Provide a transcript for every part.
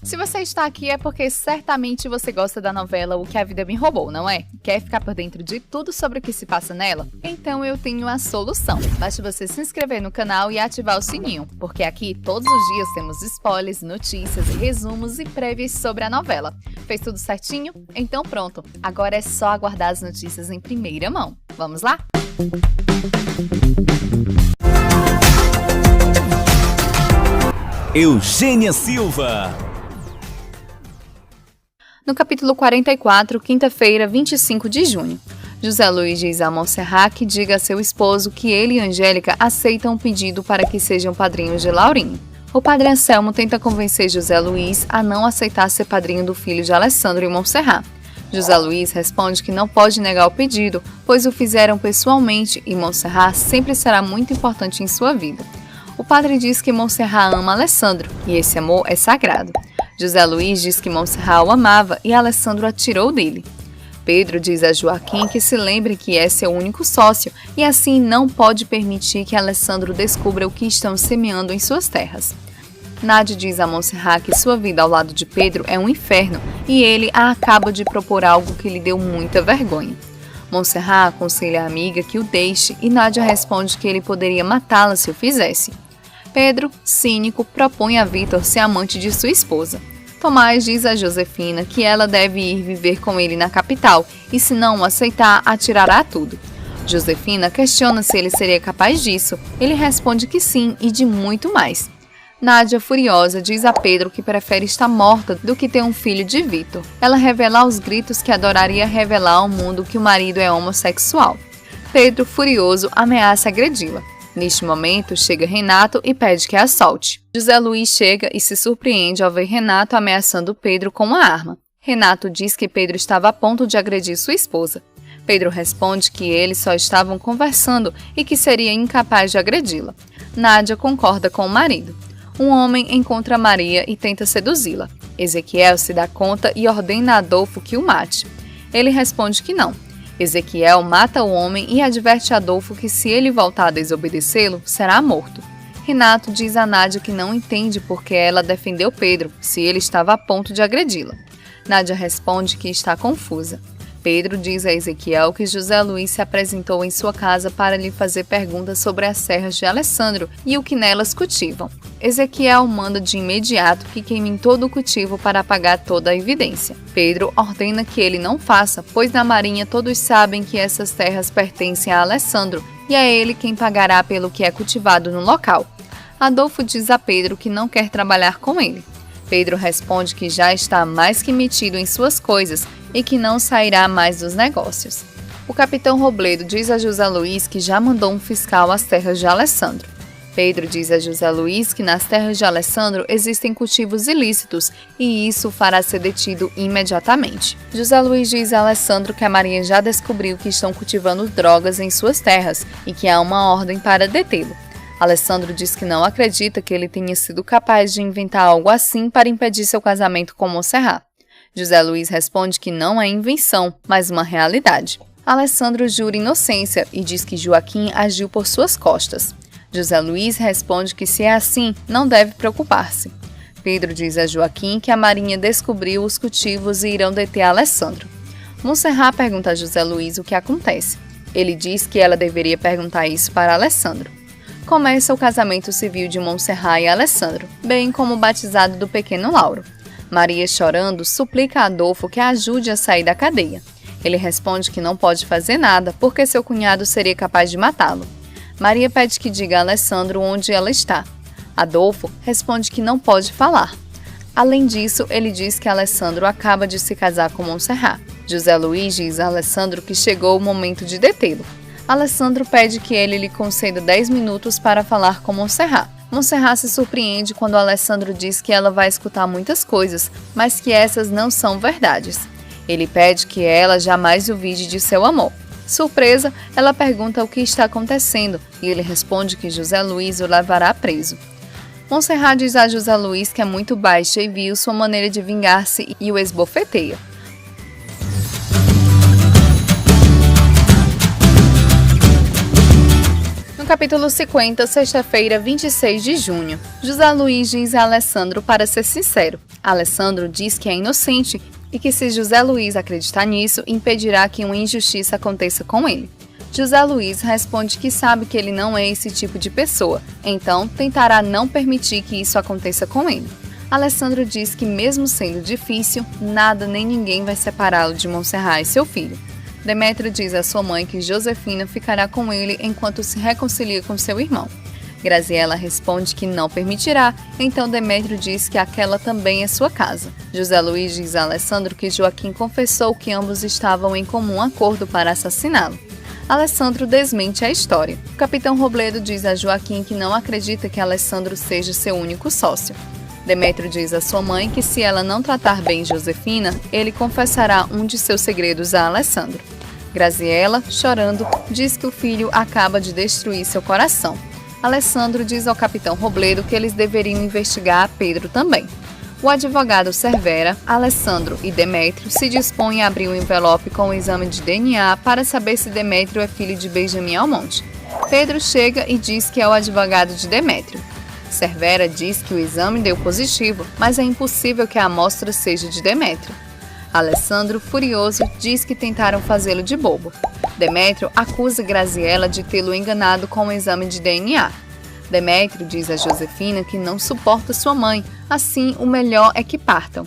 Se você está aqui é porque certamente você gosta da novela O Que a Vida Me Roubou, não é? Quer ficar por dentro de tudo sobre o que se passa nela? Então eu tenho a solução. Basta você se inscrever no canal e ativar o sininho, porque aqui todos os dias temos spoilers, notícias, resumos e prévias sobre a novela. Fez tudo certinho? Então pronto, agora é só aguardar as notícias em primeira mão. Vamos lá? Eugênia Silva. No capítulo 44, quinta-feira, 25 de junho, José Luiz diz a Montserrat que diga a seu esposo que ele e Angélica aceitam um pedido para que sejam padrinhos de Laurinho. O padre Anselmo tenta convencer José Luiz a não aceitar ser padrinho do filho de Alessandro e Montserrat. José Luiz responde que não pode negar o pedido, pois o fizeram pessoalmente e Montserrat sempre será muito importante em sua vida. O padre diz que Montserrat ama Alessandro e esse amor é sagrado. José Luiz diz que Montserrat o amava e Alessandro a tirou dele. Pedro diz a Joaquim que se lembre que é seu único sócio e assim não pode permitir que Alessandro descubra o que estão semeando em suas terras. Nádia diz a Montserrat que sua vida ao lado de Pedro é um inferno e ele a acaba de propor algo que lhe deu muita vergonha. Montserrat aconselha a amiga que o deixe e Nádia responde que ele poderia matá-la se o fizesse. Pedro, cínico, propõe a Vítor ser amante de sua esposa. Tomás diz a Josefina que ela deve ir viver com ele na capital e, se não o aceitar, atirará tudo. Josefina questiona se ele seria capaz disso. Ele responde que sim e de muito mais. Nádia, furiosa, diz a Pedro que prefere estar morta do que ter um filho de Vítor. Ela revela aos gritos que adoraria revelar ao mundo que o marido é homossexual. Pedro, furioso, ameaça agredi-la. Neste momento, chega Renato e pede que a solte. José Luiz chega e se surpreende ao ver Renato ameaçando Pedro com uma arma. Renato diz que Pedro estava a ponto de agredir sua esposa. Pedro responde que eles só estavam conversando e que seria incapaz de agredi-la. Nádia concorda com o marido. Um homem encontra Maria e tenta seduzi-la. Ezequiel se dá conta e ordena a Adolfo que o mate. Ele responde que não. Ezequiel mata o homem e adverte Adolfo que se ele voltar a desobedecê-lo, será morto. Renato diz a Nádia que não entende porque ela defendeu Pedro, se ele estava a ponto de agredi-la. Nádia responde que está confusa. Pedro diz a Ezequiel que José Luiz se apresentou em sua casa para lhe fazer perguntas sobre as serras de Alessandro e o que nelas cultivam. Ezequiel manda de imediato que queimem todo o cultivo para apagar toda a evidência. Pedro ordena que ele não faça, pois na marinha todos sabem que essas terras pertencem a Alessandro e é ele quem pagará pelo que é cultivado no local. Adolfo diz a Pedro que não quer trabalhar com ele. Pedro responde que já está mais que metido em suas coisas e que não sairá mais dos negócios. O capitão Robledo diz a José Luiz que já mandou um fiscal às terras de Alessandro. Pedro diz a José Luiz que nas terras de Alessandro existem cultivos ilícitos e isso o fará ser detido imediatamente. José Luiz diz a Alessandro que a Maria já descobriu que estão cultivando drogas em suas terras e que há uma ordem para detê-lo. Alessandro diz que não acredita que ele tenha sido capaz de inventar algo assim para impedir seu casamento com Montserrat. José Luiz responde que não é invenção, mas uma realidade. Alessandro jura inocência e diz que Joaquim agiu por suas costas. José Luiz responde que se é assim, não deve preocupar-se. Pedro diz a Joaquim que a Marinha descobriu os cultivos e irão deter Alessandro. Montserrat pergunta a José Luiz o que acontece. Ele diz que ela deveria perguntar isso para Alessandro. Começa o casamento civil de Montserrat e Alessandro, bem como o batizado do pequeno Lauro. Maria, chorando, suplica a Adolfo que a ajude a sair da cadeia. Ele responde que não pode fazer nada porque seu cunhado seria capaz de matá-lo. Maria pede que diga a Alessandro onde ela está. Adolfo responde que não pode falar. Além disso, ele diz que Alessandro acaba de se casar com Montserrat. José Luiz diz a Alessandro que chegou o momento de detê-lo. Alessandro pede que ele lhe conceda 10 minutos para falar com Montserrat. Montserrat se surpreende quando Alessandro diz que ela vai escutar muitas coisas, mas que essas não são verdades. Ele pede que ela jamais duvide de seu amor. Surpresa, ela pergunta o que está acontecendo e ele responde que José Luiz o levará preso. Montserrat diz a José Luiz que é muito baixa e vil sua maneira de vingar-se e o esbofeteia. No capítulo 50, sexta-feira, 26 de junho, José Luiz diz a Alessandro para ser sincero. Alessandro diz que é inocente e que se José Luiz acreditar nisso, impedirá que uma injustiça aconteça com ele. José Luiz responde que sabe que ele não é esse tipo de pessoa, então tentará não permitir que isso aconteça com ele. Alessandro diz que mesmo sendo difícil, nada nem ninguém vai separá-lo de Monserrat e seu filho. Demétrio diz à sua mãe que Josefina ficará com ele enquanto se reconcilia com seu irmão. Graziela responde que não permitirá, então Demétrio diz que aquela também é sua casa. José Luiz diz a Alessandro que Joaquim confessou que ambos estavam em comum acordo para assassiná-lo. Alessandro desmente a história. O capitão Robledo diz a Joaquim que não acredita que Alessandro seja seu único sócio. Demétrio diz à sua mãe que se ela não tratar bem Josefina, ele confessará um de seus segredos a Alessandro. Graziela, chorando, diz que o filho acaba de destruir seu coração. Alessandro diz ao capitão Robledo que eles deveriam investigar a Pedro também. O advogado Cervera, Alessandro e Demétrio se dispõem a abrir um envelope com o exame de DNA para saber se Demétrio é filho de Benjamin Almonte. Pedro chega e diz que é o advogado de Demétrio. Cervera diz que o exame deu positivo, mas é impossível que a amostra seja de Demétrio. Alessandro, furioso, diz que tentaram fazê-lo de bobo. Demétrio acusa Graziela de tê-lo enganado com o exame de DNA. Demétrio diz a Josefina que não suporta sua mãe, assim o melhor é que partam.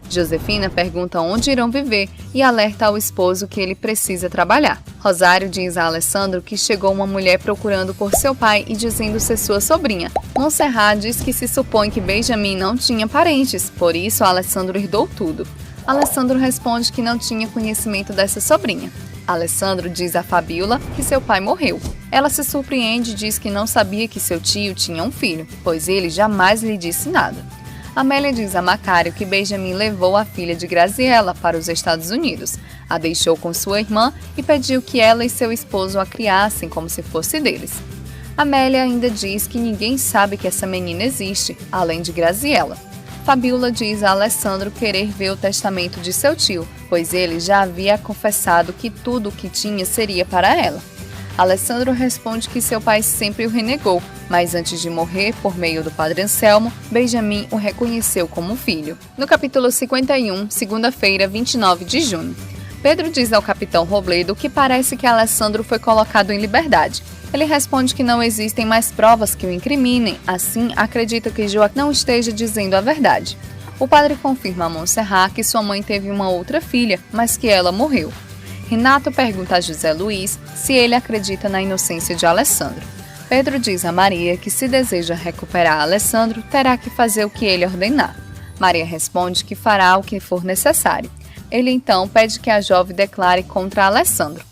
Josefina pergunta onde irão viver e alerta ao esposo que ele precisa trabalhar. Rosário diz a Alessandro que chegou uma mulher procurando por seu pai e dizendo ser sua sobrinha. Monserrat diz que se supõe que Benjamin não tinha parentes, por isso Alessandro herdou tudo. Alessandro responde que não tinha conhecimento dessa sobrinha. Alessandro diz a Fabiola que seu pai morreu. Ela se surpreende e diz que não sabia que seu tio tinha um filho, pois ele jamais lhe disse nada. Amélia diz a Macário que Benjamin levou a filha de Graziela para os Estados Unidos, a deixou com sua irmã e pediu que ela e seu esposo a criassem como se fosse deles. Amélia ainda diz que ninguém sabe que essa menina existe, além de Graziela. Fabiola diz a Alessandro querer ver o testamento de seu tio, pois ele já havia confessado que tudo o que tinha seria para ela. Alessandro responde que seu pai sempre o renegou, mas antes de morrer, por meio do padre Anselmo, Benjamin o reconheceu como filho. No capítulo 51, segunda-feira, 29 de junho, Pedro diz ao capitão Robledo que parece que Alessandro foi colocado em liberdade. Ele responde que não existem mais provas que o incriminem, assim acredita que Joaquim não esteja dizendo a verdade. O padre confirma a Monserrat que sua mãe teve uma outra filha, mas que ela morreu. Renato pergunta a José Luiz se ele acredita na inocência de Alessandro. Pedro diz a Maria que se deseja recuperar Alessandro, terá que fazer o que ele ordenar. Maria responde que fará o que for necessário. Ele então pede que a jovem declare contra Alessandro.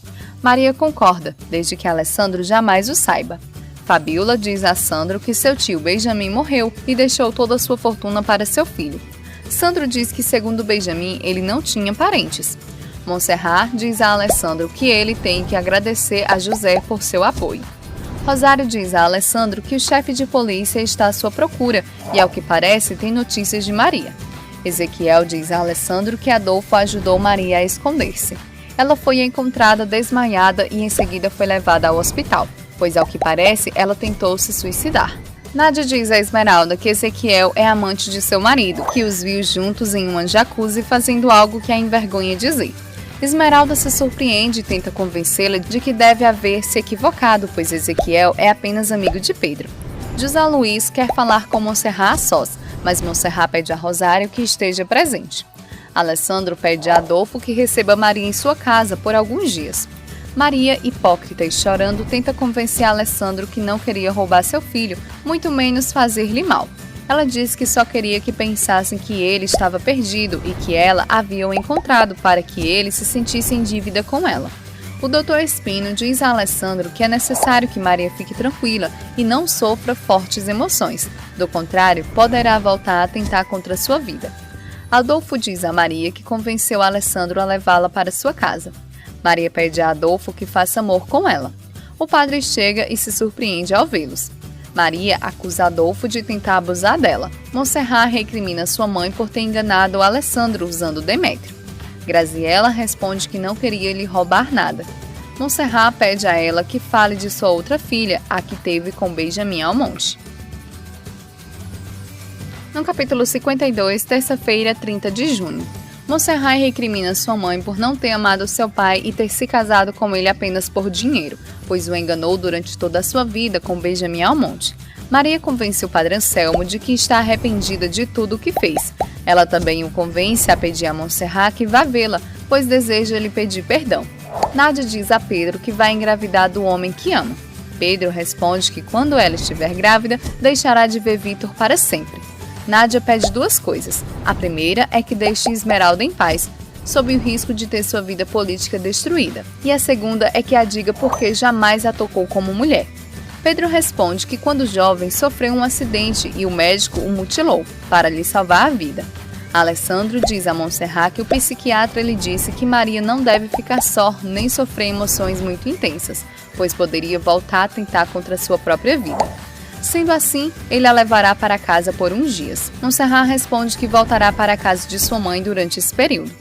Maria concorda, desde que Alessandro jamais o saiba. Fabiola diz a Sandro que seu tio Benjamin morreu e deixou toda a sua fortuna para seu filho. Sandro diz que, segundo Benjamin, ele não tinha parentes. Monserrat diz a Alessandro que ele tem que agradecer a José por seu apoio. Rosário diz a Alessandro que o chefe de polícia está à sua procura e, ao que parece, tem notícias de Maria. Ezequiel diz a Alessandro que Adolfo ajudou Maria a esconder-se. Ela foi encontrada desmaiada e em seguida foi levada ao hospital, pois ao que parece ela tentou se suicidar. Nádia diz a Esmeralda que Ezequiel é amante de seu marido, que os viu juntos em uma jacuzzi fazendo algo que a envergonha dizer. Esmeralda se surpreende e tenta convencê-la de que deve haver se equivocado, pois Ezequiel é apenas amigo de Pedro. José Luiz quer falar com Monserrat a sós, mas Monserrat pede a Rosário que esteja presente. Alessandro pede a Adolfo que receba Maria em sua casa por alguns dias. Maria, hipócrita e chorando, tenta convencer Alessandro que não queria roubar seu filho, muito menos fazer-lhe mal. Ela diz que só queria que pensassem que ele estava perdido e que ela havia o encontrado para que ele se sentisse em dívida com ela. O Dr. Espino diz a Alessandro que é necessário que Maria fique tranquila e não sofra fortes emoções, do contrário, poderá voltar a atentar contra sua vida. Adolfo diz a Maria que convenceu Alessandro a levá-la para sua casa. Maria pede a Adolfo que faça amor com ela. O padre chega e se surpreende ao vê-los. Maria acusa Adolfo de tentar abusar dela. Monserrat recrimina sua mãe por ter enganado Alessandro usando Demétrio. Graziela responde que não queria lhe roubar nada. Montserrat pede a ela que fale de sua outra filha, a que teve com Benjamin Almonte. No capítulo 52, terça-feira, 30 de junho. Montserrat recrimina sua mãe por não ter amado seu pai e ter se casado com ele apenas por dinheiro, pois o enganou durante toda a sua vida com Benjamin Almonte. Maria convence o padre Anselmo de que está arrependida de tudo o que fez. Ela também o convence a pedir a Montserrat que vá vê-la, pois deseja lhe pedir perdão. Nádia diz a Pedro que vai engravidar do homem que ama. Pedro responde que quando ela estiver grávida, deixará de ver Vitor para sempre. Nádia pede duas coisas. A primeira é que deixe Esmeralda em paz, sob o risco de ter sua vida política destruída. E a segunda é que a diga porque jamais a tocou como mulher. Pedro responde que quando jovem sofreu um acidente e o médico o mutilou, para lhe salvar a vida. Alessandro diz a Montserrat que o psiquiatra lhe disse que Maria não deve ficar só nem sofrer emoções muito intensas, pois poderia voltar a tentar contra sua própria vida. Sendo assim, ele a levará para casa por uns dias. Montserrat responde que voltará para a casa de sua mãe durante esse período.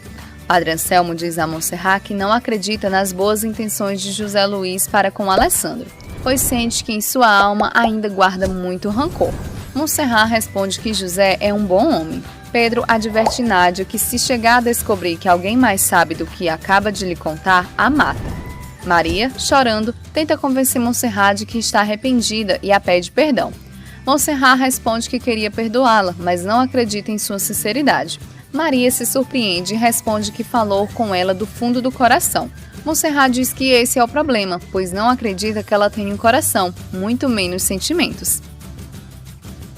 Padre Anselmo diz a Montserrat que não acredita nas boas intenções de José Luiz para com Alessandro, pois sente que em sua alma ainda guarda muito rancor. Montserrat responde que José é um bom homem. Pedro adverte Nádia que se chegar a descobrir que alguém mais sabe do que acaba de lhe contar, a mata. Maria, chorando, tenta convencer Montserrat de que está arrependida e a pede perdão. Montserrat responde que queria perdoá-la, mas não acredita em sua sinceridade. Maria se surpreende e responde que falou com ela do fundo do coração. Montserrat diz que esse é o problema, pois não acredita que ela tenha um coração, muito menos sentimentos.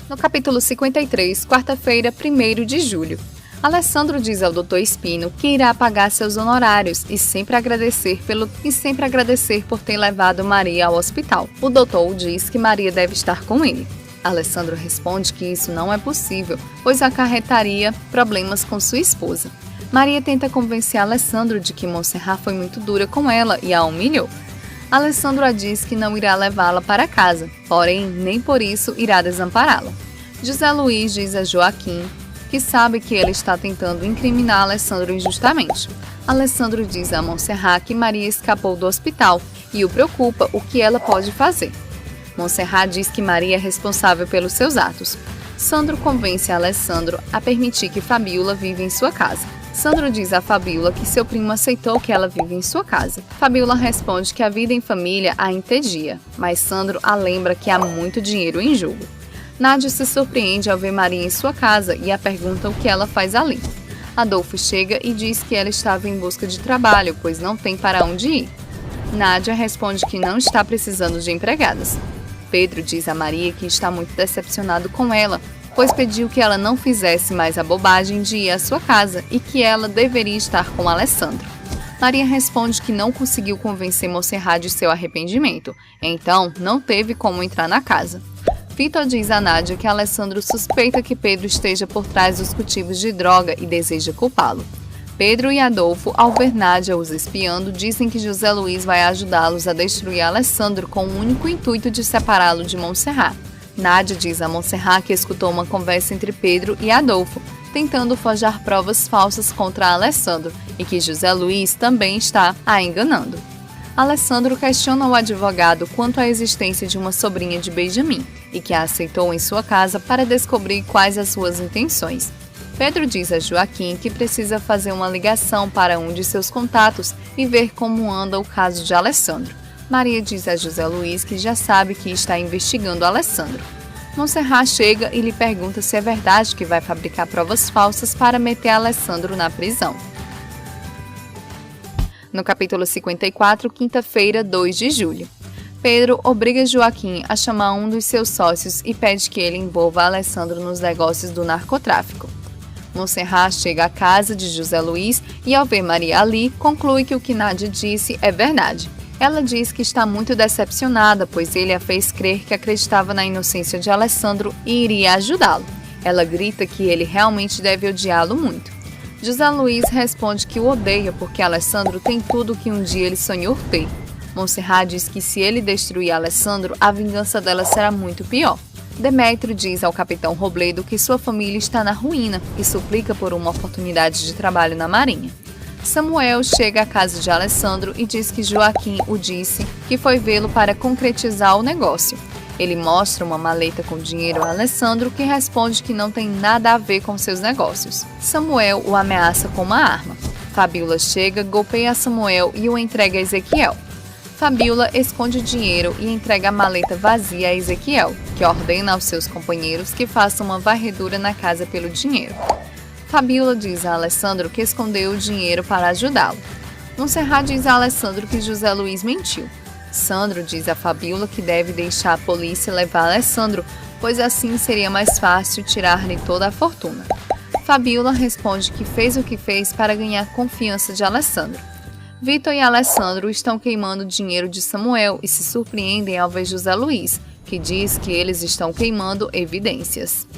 No capítulo 53, quarta-feira, 1º de julho. Alessandro diz ao Dr. Espino que irá pagar seus honorários e sempre agradecer por ter levado Maria ao hospital. O doutor diz que Maria deve estar com ele. Alessandro responde que isso não é possível, pois acarretaria problemas com sua esposa. Maria tenta convencer Alessandro de que Montserrat foi muito dura com ela e a humilhou. Alessandro a diz que não irá levá-la para casa, porém nem por isso irá desampará-la. José Luiz diz a Joaquim que sabe que ele está tentando incriminar Alessandro injustamente. Alessandro diz a Montserrat que Maria escapou do hospital e o preocupa o que ela pode fazer. Montserrat diz que Maria é responsável pelos seus atos. Sandro convence Alessandro a permitir que Fabiola viva em sua casa. Sandro diz a Fabiola que seu primo aceitou que ela vive em sua casa. Fabiola responde que a vida em família a entedia, mas Sandro a lembra que há muito dinheiro em jogo. Nádia se surpreende ao ver Maria em sua casa e a pergunta o que ela faz ali. Adolfo chega e diz que ela estava em busca de trabalho, pois não tem para onde ir. Nádia responde que não está precisando de empregadas. Pedro diz a Maria que está muito decepcionado com ela, pois pediu que ela não fizesse mais a bobagem de ir à sua casa e que ela deveria estar com Alessandro. Maria responde que não conseguiu convencer Montserrat de seu arrependimento, então não teve como entrar na casa. Vitor diz a Nádia que Alessandro suspeita que Pedro esteja por trás dos cultivos de droga e deseja culpá-lo. Pedro e Adolfo, ao ver Nádia os espiando, dizem que José Luiz vai ajudá-los a destruir Alessandro com o único intuito de separá-lo de Montserrat. Nádia diz a Montserrat que escutou uma conversa entre Pedro e Adolfo, tentando forjar provas falsas contra Alessandro, e que José Luiz também está a enganando. Alessandro questiona o advogado quanto à existência de uma sobrinha de Benjamin, e que a aceitou em sua casa para descobrir quais as suas intenções. Pedro diz a Joaquim que precisa fazer uma ligação para um de seus contatos e ver como anda o caso de Alessandro. Maria diz a José Luiz que já sabe que está investigando Alessandro. Montserrat chega e lhe pergunta se é verdade que vai fabricar provas falsas para meter Alessandro na prisão. No capítulo 54, quinta-feira, 2 de julho. Pedro obriga Joaquim a chamar um dos seus sócios e pede que ele envolva Alessandro nos negócios do narcotráfico. Montserrat chega à casa de José Luiz e, ao ver Maria ali, conclui que o que Nádia disse é verdade. Ela diz que está muito decepcionada, pois ele a fez crer que acreditava na inocência de Alessandro e iria ajudá-lo. Ela grita que ele realmente deve odiá-lo muito. José Luiz responde que o odeia porque Alessandro tem tudo que um dia ele sonhou ter. Montserrat diz que se ele destruir Alessandro, a vingança dela será muito pior. Demétrio diz ao capitão Robledo que sua família está na ruína e suplica por uma oportunidade de trabalho na marinha. Samuel chega à casa de Alessandro e diz que Joaquim o disse que foi vê-lo para concretizar o negócio. Ele mostra uma maleta com dinheiro a Alessandro, que responde que não tem nada a ver com seus negócios. Samuel o ameaça com uma arma. Fabíola chega, golpeia Samuel e o entrega a Ezequiel. Fabíola esconde o dinheiro e entrega a maleta vazia a Ezequiel, que ordena aos seus companheiros que façam uma varredura na casa pelo dinheiro. Fabíola diz a Alessandro que escondeu o dinheiro para ajudá-lo. Monserrat diz a Alessandro que José Luiz mentiu. Sandro diz a Fabíola que deve deixar a polícia levar Alessandro, pois assim seria mais fácil tirar-lhe toda a fortuna. Fabíola responde que fez o que fez para ganhar confiança de Alessandro. Vitor e Alessandro estão queimando o dinheiro de Samuel e se surpreendem ao ver José Luiz, que diz que eles estão queimando evidências.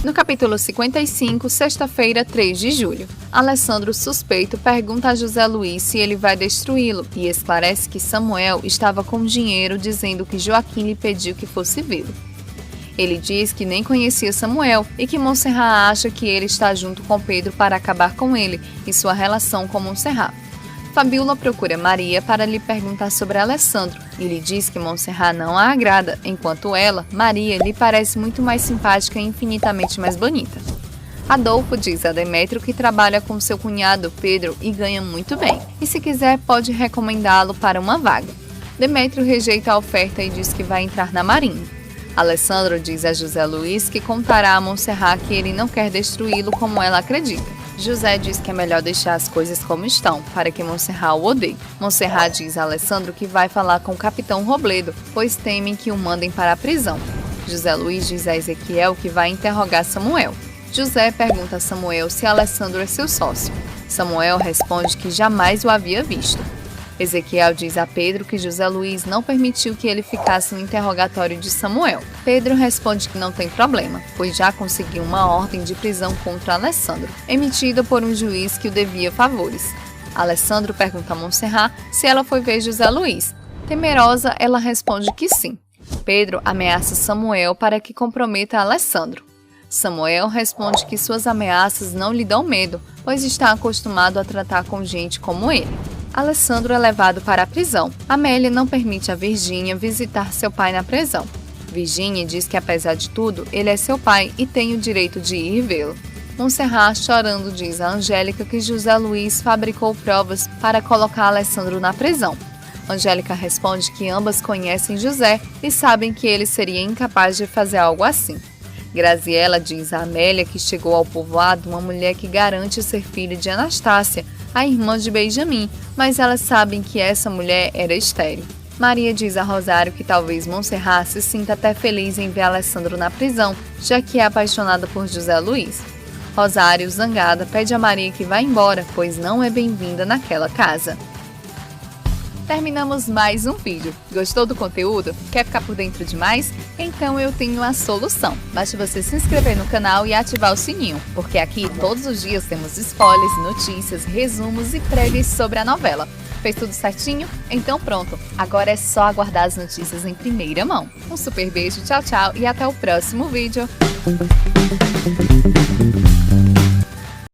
No capítulo 55, sexta-feira, 3 de julho, Alessandro, suspeito, pergunta a José Luiz se ele vai destruí-lo e esclarece que Samuel estava com dinheiro, dizendo que Joaquim lhe pediu que fosse vê-lo. Ele diz que nem conhecia Samuel e que Monserrat acha que ele está junto com Pedro para acabar com ele e sua relação com Monserrat. Fabíola procura Maria para lhe perguntar sobre Alessandro e lhe diz que Monserrat não a agrada, enquanto ela, Maria, lhe parece muito mais simpática e infinitamente mais bonita. Adolfo diz a Demétrio que trabalha com seu cunhado Pedro e ganha muito bem, e se quiser pode recomendá-lo para uma vaga. Demétrio rejeita a oferta e diz que vai entrar na marinha. Alessandro diz a José Luiz que contará a Monserrat que ele não quer destruí-lo como ela acredita. José diz que é melhor deixar as coisas como estão, para que Monserrat o odeie. Monserrat diz a Alessandro que vai falar com o capitão Robledo, pois temem que o mandem para a prisão. José Luiz diz a Ezequiel que vai interrogar Samuel. José pergunta a Samuel se Alessandro é seu sócio. Samuel responde que jamais o havia visto. Ezequiel diz a Pedro que José Luiz não permitiu que ele ficasse no interrogatório de Samuel. Pedro responde que não tem problema, pois já conseguiu uma ordem de prisão contra Alessandro, emitida por um juiz que o devia favores. Alessandro pergunta a Monserrat se ela foi ver José Luiz. Temerosa, ela responde que sim. Pedro ameaça Samuel para que comprometa Alessandro. Samuel responde que suas ameaças não lhe dão medo, pois está acostumado a tratar com gente como ele. Alessandro é levado para a prisão. Amélia não permite a Virgínia visitar seu pai na prisão. Virgínia diz que, apesar de tudo, ele é seu pai e tem o direito de ir vê-lo. Monserrat, chorando, diz a Angélica que José Luiz fabricou provas para colocar Alessandro na prisão. Angélica responde que ambas conhecem José e sabem que ele seria incapaz de fazer algo assim. Graziela diz a Amélia que chegou ao povoado uma mulher que garante ser filha de Anastácia, a irmã de Benjamim, mas elas sabem que essa mulher era estéril. Maria diz a Rosário que talvez Monserrat se sinta até feliz em ver Alessandro na prisão, já que é apaixonada por José Luiz. Rosário, zangada, pede a Maria que vá embora, pois não é bem-vinda naquela casa. Terminamos mais um vídeo. Gostou do conteúdo? Quer ficar por dentro de mais? Então eu tenho a solução. Basta você se inscrever no canal e ativar o sininho, porque aqui todos os dias temos spoilers, notícias, resumos e prévias sobre a novela. Fez tudo certinho? Então pronto, agora é só aguardar as notícias em primeira mão. Um super beijo, tchau, tchau e até o próximo vídeo.